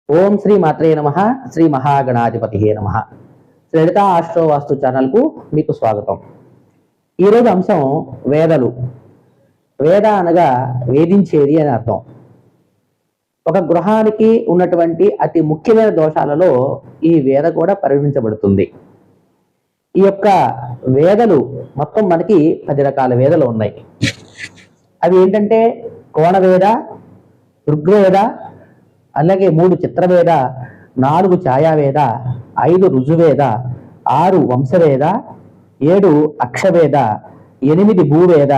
ఓం శ్రీ మాత్రే నమః. శ్రీ మహాగణాధిపతియే నమః. లలిత ఆస్ట్రో వాస్తు ఛానల్కు మీకు స్వాగతం. ఈరోజు అంశం వేదలు. వేద అనగా వేధించేది అని అర్థం. ఒక గృహానికి ఉన్నటువంటి అతి ముఖ్యమైన దోషాలలో ఈ వేద కూడా పరిగణించబడుతుంది. ఈ యొక్క వేదలు మొత్తం మనకి 10 రకాల వేదలు ఉన్నాయి. అవి ఏంటంటే కోణవేద, ఋగ్వేద, అలాగే 3 చిత్రవేద, 4 ఛాయావేద, 5 రుజువేద, 6 వంశవేద, 7 అక్షవేద, 8 భూవేద,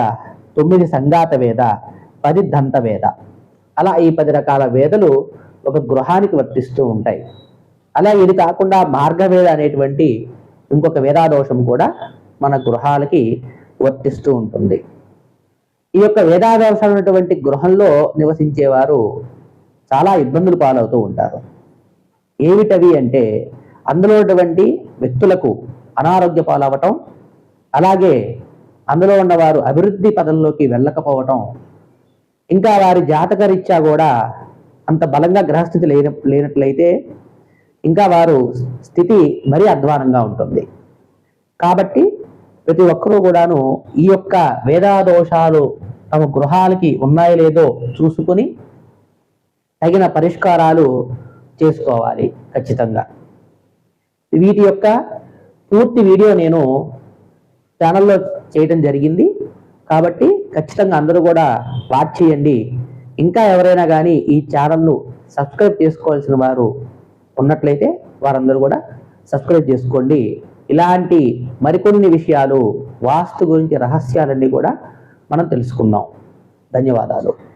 9 సంగాత వేద, 10 దంతవేద. అలా ఈ 10 రకాల వేదలు ఒక గృహానికి వర్తిస్తూ ఉంటాయి. అలాగే ఇది కాకుండా మార్గవేద అనేటువంటి ఇంకొక వేదాదోషం కూడా మన గృహాలకి వర్తిస్తూ ఉంటుంది. ఈ యొక్క వేదాదోషాలు ఉన్నటువంటి గృహంలో నివసించేవారు చాలా ఇబ్బందులు పాలవుతూ ఉంటారు. ఏమిటవి అంటే అందులో ఉన్నటువంటి వ్యక్తులకు అనారోగ్య పాలవటం, అలాగే అందులో ఉన్నవారు అభివృద్ధి పదంలోకి వెళ్ళకపోవటం, ఇంకా వారి జాతకరీత్యా కూడా అంత బలంగా గ్రహస్థితి లేనట్లయితే ఇంకా వారు స్థితి మరీ అధ్వానంగా ఉంటుంది. కాబట్టి ప్రతి ఒక్కరూ కూడాను ఈ యొక్క వేదాదోషాలు తమ గృహాలకి ఉన్నాయో లేదో చూసుకుని తగిన పరిష్కారాలు చేసుకోవాలి ఖచ్చితంగా. వీటి యొక్క పూర్తి వీడియో నేను ఛానల్లో చేయడం జరిగింది. కాబట్టి ఖచ్చితంగా అందరూ కూడా వాచ్ చేయండి. ఇంకా ఎవరైనా కానీ ఈ ఛానల్ను సబ్స్క్రైబ్ చేసుకోవాల్సిన వారు ఉన్నట్లయితే వారందరూ కూడా సబ్స్క్రైబ్ చేసుకోండి. ఇలాంటి మరికొన్ని విషయాలు వాస్తు గురించి రహస్యాలన్నీ కూడా మనం తెలుసుకుందాం. ధన్యవాదాలు.